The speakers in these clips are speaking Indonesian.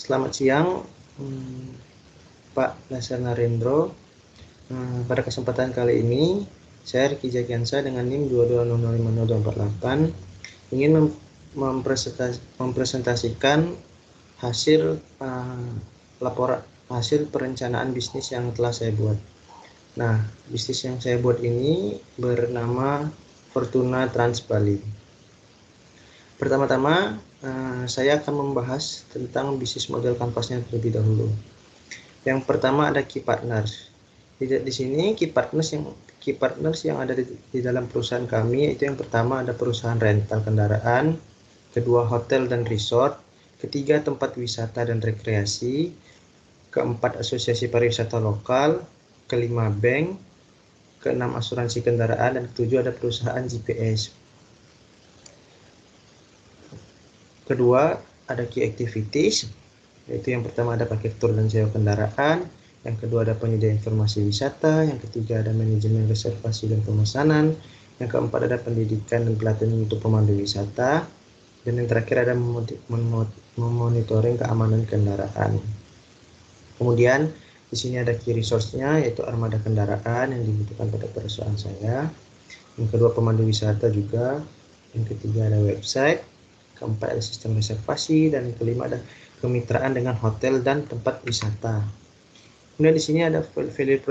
Selamat siang, Pak Dasar Narendro. Pada kesempatan kali ini, saya Riki Jagiansa dengan NIM 22005024 ingin mempresentasikan hasil hasil perencanaan bisnis yang telah saya buat. Nah, bisnis yang saya buat ini bernama Fortuna Trans Bali. Pertama-tama, saya akan membahas tentang bisnis model kanvasnya terlebih dahulu. Yang pertama ada key partners. Di sini key partners yang ada di dalam perusahaan kami itu yang pertama ada perusahaan rental kendaraan, kedua hotel dan resort, ketiga tempat wisata dan rekreasi, keempat asosiasi pariwisata lokal, kelima bank, keenam asuransi kendaraan, dan ketujuh ada perusahaan GPS. Kedua ada key activities, yaitu yang pertama ada paket tur dan sewa kendaraan, yang kedua ada penyedia informasi wisata, yang ketiga ada manajemen reservasi dan pemesanan, yang keempat ada pendidikan dan pelatihan untuk pemandu wisata, dan yang terakhir ada memonitoring keamanan kendaraan. Kemudian di sini ada key resource-nya, yaitu armada kendaraan yang dibutuhkan pada perusahaan saya, yang kedua pemandu wisata juga, yang ketiga ada website, keempat ada sistem reservasi, dan yang kelima ada kemitraan dengan hotel dan tempat wisata. Kemudian di sini ada value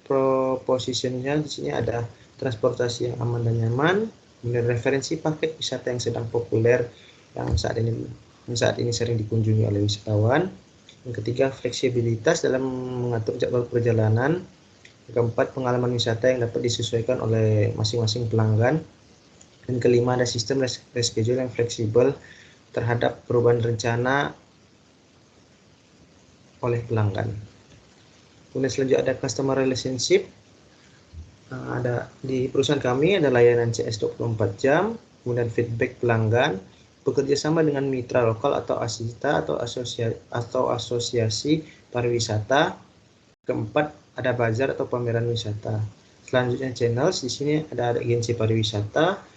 proposition-nya, di sini ada transportasi yang aman dan nyaman, kemudian referensi paket wisata yang sedang populer yang saat ini sering dikunjungi oleh wisatawan. Yang ketiga fleksibilitas dalam mengatur jadwal perjalanan. Yang keempat pengalaman wisata yang dapat disesuaikan oleh masing-masing pelanggan. Dan kelima ada sistem reschedule yang fleksibel terhadap perubahan rencana oleh pelanggan. Kemudian selanjutnya ada customer relationship. Ada di perusahaan kami ada layanan CS 24 jam, kemudian feedback pelanggan, bekerja sama dengan mitra lokal atau asita atau asosiasi pariwisata. Keempat ada bazar atau pameran wisata. Selanjutnya channels, di sini ada agensi pariwisata,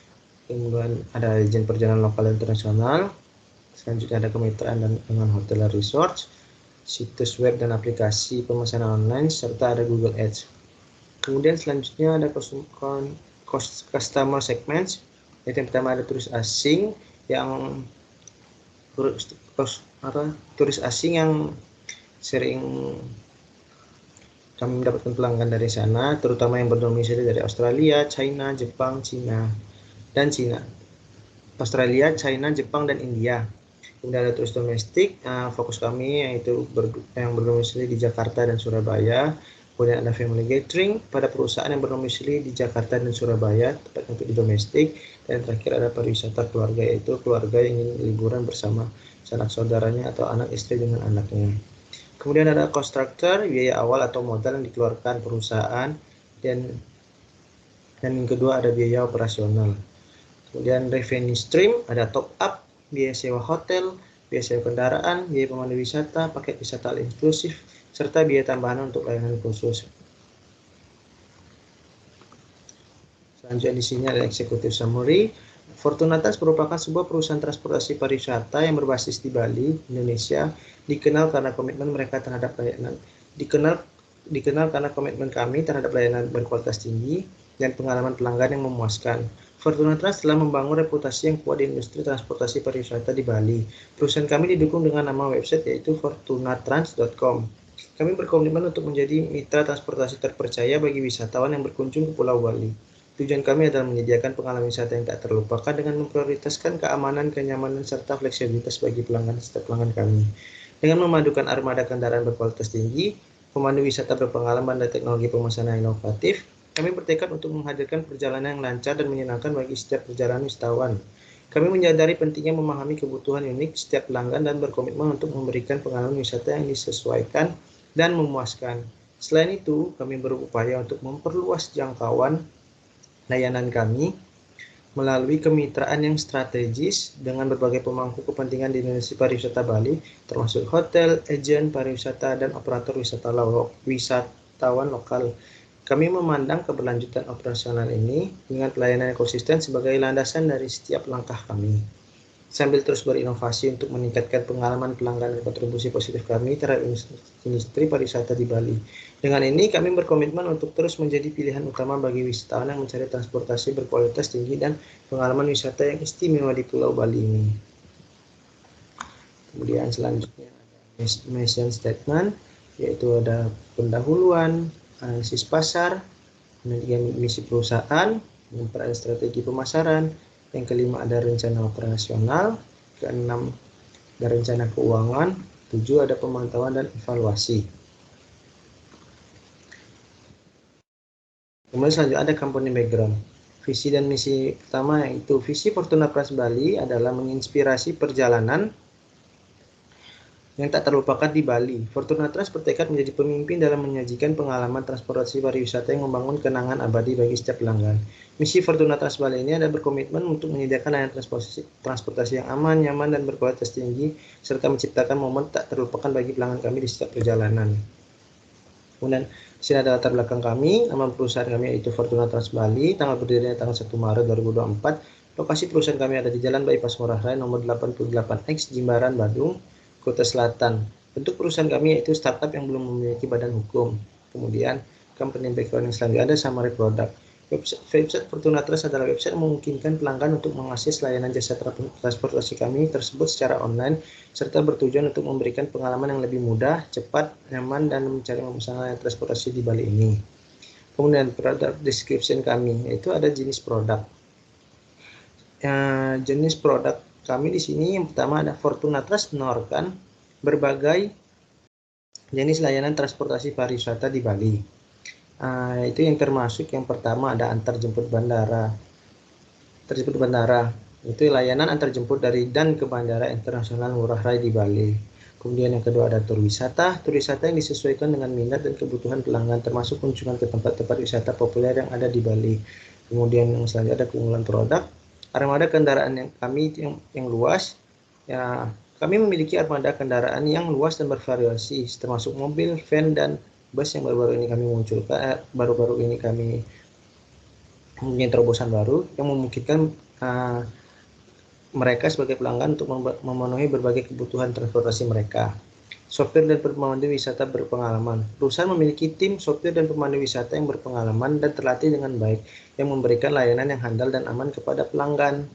kemudian ada agen perjalanan lokal dan internasional, selanjutnya ada kemitraan dengan hotel dan resort, situs web dan aplikasi pemesanan online, serta ada Google Ads. Kemudian selanjutnya ada customer segments, yaitu yang pertama ada turis asing yang sering kami mendapatkan pelanggan dari sana, terutama yang berdomisili dari Australia, China, Jepang, China. Australia, China, Jepang, dan India. Kemudian ada turis domestik, fokus kami yaitu yang berdomisili di Jakarta dan Surabaya. Kemudian ada family gathering pada perusahaan yang berdomisili di Jakarta dan Surabaya, tepat untuk di domestik. Dan terakhir ada pariwisata keluarga, yaitu keluarga yang ingin liburan bersama sanak saudaranya atau anak istri dengan anaknya. Kemudian ada cost structure, biaya awal atau modal yang dikeluarkan perusahaan, dan yang kedua ada biaya operasional. Kemudian revenue stream, ada top up, biaya sewa hotel, biaya sewa kendaraan, biaya pemandu wisata, paket wisata all inklusif, serta biaya tambahan untuk layanan khusus. Selanjutnya di sini ada executive summary. Fortuna Trans merupakan sebuah perusahaan transportasi pariwisata yang berbasis di Bali, Indonesia, dikenal karena komitmen mereka terhadap layanan. Dikenal karena komitmen kami terhadap layanan berkualitas tinggi dan pengalaman pelanggan yang memuaskan. Fortuna Trans telah membangun reputasi yang kuat di industri transportasi pariwisata di Bali. Perusahaan kami didukung dengan nama website yaitu fortunatrans.com. Kami berkomitmen untuk menjadi mitra transportasi terpercaya bagi wisatawan yang berkunjung ke Pulau Bali. Tujuan kami adalah menyediakan pengalaman wisata yang tak terlupakan dengan memprioritaskan keamanan, kenyamanan, serta fleksibilitas bagi pelanggan kami. Dengan memadukan armada kendaraan berkualitas tinggi, pemandu wisata berpengalaman dan teknologi pemesanan inovatif, kami bertekad untuk menghadirkan perjalanan yang lancar dan menyenangkan bagi setiap perjalanan wisatawan. Kami menyadari pentingnya memahami kebutuhan unik setiap pelanggan dan berkomitmen untuk memberikan pengalaman wisata yang disesuaikan dan memuaskan. Selain itu, kami berupaya untuk memperluas jangkauan layanan kami melalui kemitraan yang strategis dengan berbagai pemangku kepentingan di Indonesia pariwisata Bali, termasuk hotel, agen pariwisata, dan operator wisatawan lokal. Kami memandang keberlanjutan operasional ini dengan pelayanan ekosistem sebagai landasan dari setiap langkah kami, sambil terus berinovasi untuk meningkatkan pengalaman pelanggan dan kontribusi positif kami terhadap industri pariwisata di Bali. Dengan ini, kami berkomitmen untuk terus menjadi pilihan utama bagi wisatawan yang mencari transportasi berkualitas tinggi dan pengalaman wisata yang istimewa di Pulau Bali ini. Kemudian selanjutnya ada mission statement, yaitu ada pendahuluan, analisis pasar, misi perusahaan, memperoleh strategi pemasaran, yang kelima ada rencana operasional, keenam ada rencana keuangan, 7 ada pemantauan dan evaluasi. Kemudian selanjutnya ada company background. Visi dan misi pertama yaitu visi Fortuna Trans Bali adalah menginspirasi perjalanan yang tak terlupakan di Bali. Fortuna Trans bertekad menjadi pemimpin dalam menyajikan pengalaman transportasi pariwisata yang membangun kenangan abadi bagi setiap pelanggan. Misi Fortuna Trans Bali ini ada berkomitmen untuk menyediakan layanan transportasi yang aman, nyaman, dan berkualitas tinggi, serta menciptakan momen tak terlupakan bagi pelanggan kami di setiap perjalanan. Kemudian di sini ada latar belakang kami. Nama perusahaan kami yaitu Fortuna Trans Bali, tanggal berdirinya tanggal 1 Maret 2024. Lokasi perusahaan kami ada di Jalan Bypass Ngurah Rai nomor 88X Jimbaran, Badung, Kota Selatan. Bentuk perusahaan kami yaitu startup yang belum memiliki badan hukum. Kemudian company background yang selanjutnya ada summary product. Website Fortuna Trans adalah website yang memungkinkan pelanggan untuk mengakses layanan jasa transportasi kami tersebut secara online, serta bertujuan untuk memberikan pengalaman yang lebih mudah, cepat, nyaman, dan mencari memesan layanan transportasi di Bali ini. Kemudian product description kami, yaitu ada jenis produk. Jenis produk kami di sini yang pertama ada Fortuna Trans menawarkan berbagai jenis layanan transportasi pariwisata di Bali. Itu yang termasuk yang pertama ada antarjemput bandara. Itu layanan antarjemput dari dan ke Bandara Internasional Ngurah Rai di Bali. Kemudian yang kedua ada tur wisata yang disesuaikan dengan minat dan kebutuhan pelanggan, termasuk kunjungan ke tempat-tempat wisata populer yang ada di Bali. Kemudian yang selanjutnya ada keunggulan produk. Armada kendaraan yang kami yang luas. Ya, kami memiliki armada kendaraan yang luas dan bervariasi, termasuk mobil, van, dan bus yang baru-baru ini kami munculkan. Baru-baru ini kami mempunyai terobosan baru yang memungkinkan mereka sebagai pelanggan untuk memenuhi berbagai kebutuhan transportasi mereka. Sopir dan pemandu wisata berpengalaman. Perusahaan memiliki tim sopir dan pemandu wisata yang berpengalaman dan terlatih dengan baik, yang memberikan layanan yang handal dan aman kepada pelanggan.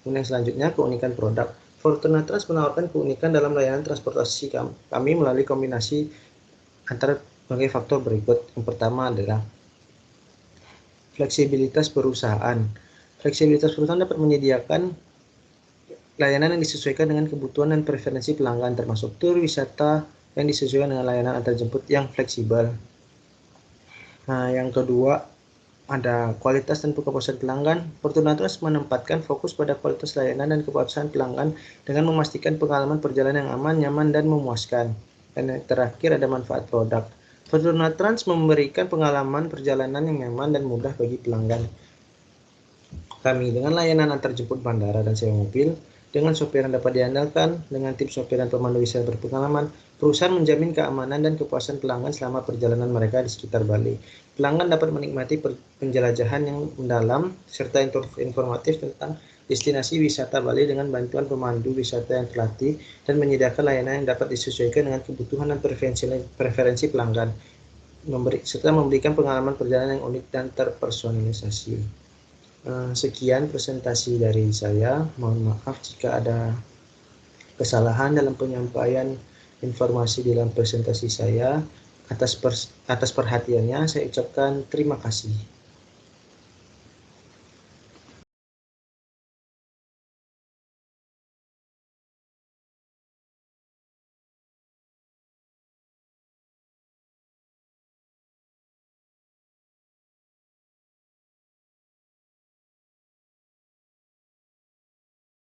Kemudian selanjutnya keunikan produk. Fortuna Trans menawarkan keunikan dalam layanan transportasi kami melalui kombinasi antara berbagai faktor berikut. Yang pertama adalah fleksibilitas perusahaan. Fleksibilitas perusahaan dapat menyediakan layanan yang disesuaikan dengan kebutuhan dan preferensi pelanggan, termasuk tur wisata yang disesuaikan dengan layanan antarjemput yang fleksibel. Yang kedua ada kualitas dan kepuasan pelanggan. Fortuna Trans menempatkan fokus pada kualitas layanan dan kepuasan pelanggan dengan memastikan pengalaman perjalanan yang aman, nyaman, dan memuaskan. Dan yang terakhir ada manfaat produk. Fortuna Trans memberikan pengalaman perjalanan yang nyaman dan mudah bagi pelanggan kami dengan layanan antarjemput bandara dan sewa mobil, dengan sopir yang dapat diandalkan, dengan tim sopir dan pemandu wisata berpengalaman. Perusahaan menjamin keamanan dan kepuasan pelanggan selama perjalanan mereka di sekitar Bali. Pelanggan dapat menikmati penjelajahan yang mendalam serta informatif tentang destinasi wisata Bali dengan bantuan pemandu wisata yang terlatih dan menyediakan layanan yang dapat disesuaikan dengan kebutuhan dan preferensi pelanggan, serta memberikan pengalaman perjalanan yang unik dan terpersonalisasi. Sekian presentasi dari saya. Mohon maaf jika ada kesalahan dalam penyampaian informasi dalam presentasi saya. Atas perhatiannya saya ucapkan terima kasih.